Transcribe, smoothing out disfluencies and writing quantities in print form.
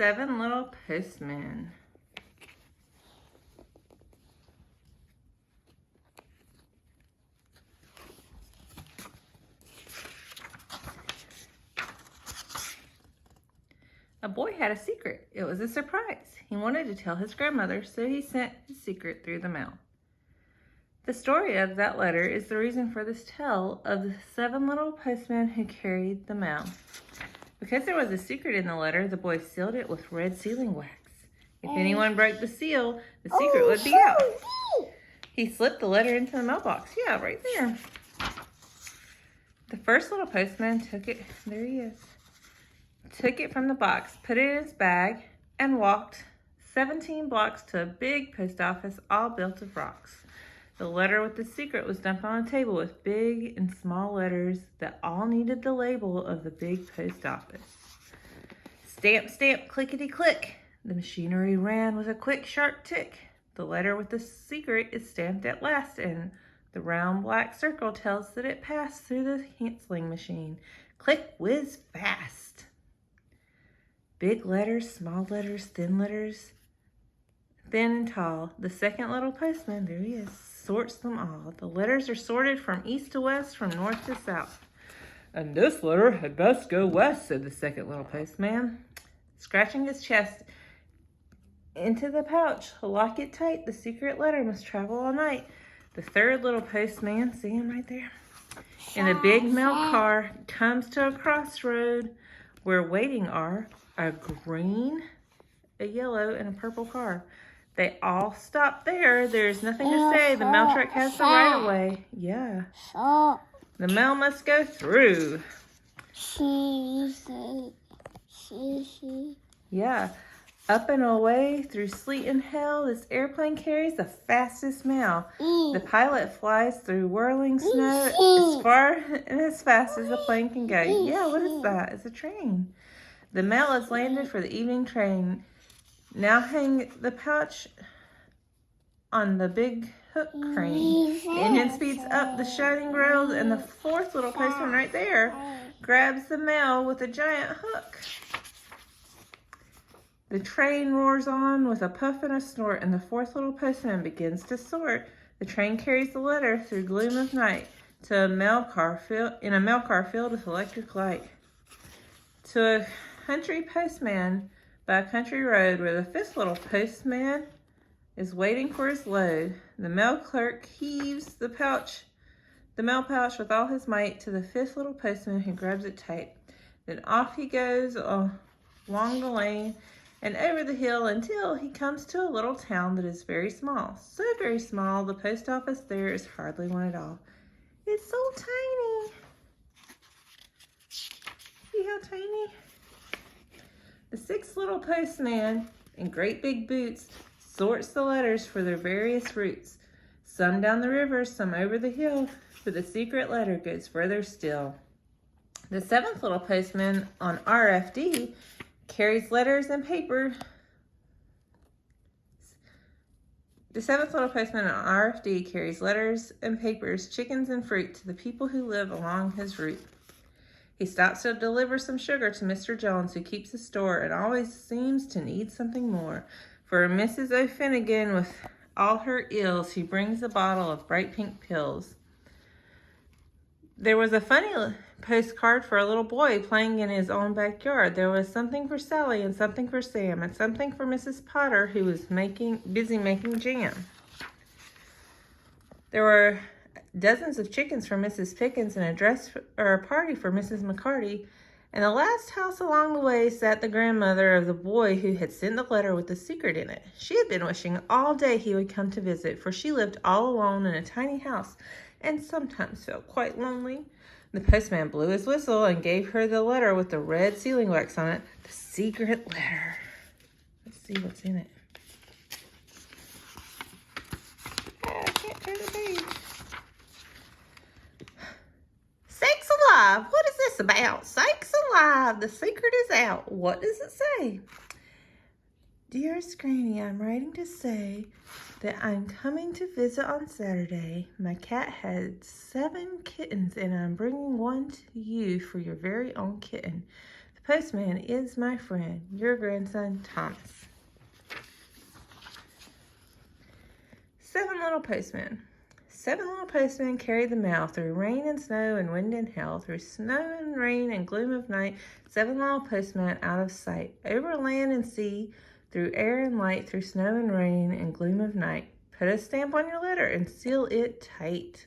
7 Little Postmen. A boy had a secret. It was a surprise. He wanted to tell his grandmother, so he sent his secret through the mail. The story of that letter is the reason for this tale of the 7 little postmen who carried the mail. Because there was a secret in the letter, the boy sealed it with red sealing wax. If anyone broke the seal, the secret would be out. He slipped the letter into the mailbox. Yeah, right there. The first little postman took it. There he is. Took it from the box, put it in his bag, and walked 17 blocks to a big post office all built of rocks. The letter with the secret was dumped on a table with big and small letters that all needed the label of the big post office. Stamp, stamp, clickety-click. The machinery ran with a quick, sharp tick. The letter with the secret is stamped at last, and the round black circle tells that it passed through the canceling machine. Click, whiz, fast. Big letters, small letters, thin and tall. The second little postman, there he is, sorts them all. The letters are sorted from east to west, from north to south. And this letter had best go west, said the second little postman, scratching his chest. Into the pouch, lock it tight. The secret letter must travel all night. The third little postman, see him right there, in a big mail car, comes to a crossroad where waiting are a green, a yellow, and a purple car. They all stop there. There's nothing to say. The mail truck has the right of way. Yeah. The mail must go through. Yeah. Up and away through sleet and hail, this airplane carries the fastest mail. The pilot flies through whirling snow as far and as fast as the plane can go. Yeah, what is that? It's a train. The mail is landed for the evening train. Now hang the pouch on the big hook crane. The engine speeds up the shining rails, and the fourth little postman right there grabs the mail with a giant hook. The train roars on with a puff and a snort, and the fourth little postman begins to sort. The train carries the letter through gloom of night to a mail car filled with electric light. To a country postman by a country road where the fifth little postman is waiting for his load. The mail clerk heaves the mail pouch with all his might to the fifth little postman, who grabs it tight. Then off he goes along the lane and over the hill until he comes to a little town that is very small. So very small, the post office there is hardly one at all. It's so tiny. See how tiny? The sixth little postman, in great big boots, sorts the letters for their various routes. Some down the river, some over the hill, but the secret letter goes further still. The seventh little postman on RFD carries letters and paper. The seventh little postman on RFD carries letters and papers, chickens and fruit to the people who live along his route. He stops to deliver some sugar to Mr. Jones, who keeps a store and always seems to need something more. For Mrs. O'Finnegan, with all her ills, he brings a bottle of bright pink pills. There was a funny postcard for a little boy playing in his own backyard. There was something for Sally and something for Sam and something for Mrs. Potter, who was busy making jam. There were dozens of chickens for Mrs. Pickens and a party for Mrs. McCarty. And the last house along the way sat the grandmother of the boy who had sent the letter with the secret in it. She had been wishing all day he would come to visit, for she lived all alone in a tiny house and sometimes felt quite lonely. The postman blew his whistle and gave her the letter with the red sealing wax on it. The secret letter. Let's see what's in it. I can't turn the page. Sakes alive! What is this about? Sakes alive! The secret is out. What does it say? Dearest Granny, I'm writing to say that I'm coming to visit on Saturday. My cat had 7 kittens, and I'm bringing one to you for your very own kitten. The The postman is my friend, your grandson, Thomas. 7 little postmen. 7 little postmen carried the mail through rain and snow and wind and hail, through snow and rain and gloom of night. 7 little postmen out of sight, over land and sea, through air and light, through snow and rain and gloom of night. Put a stamp on your letter and seal it tight.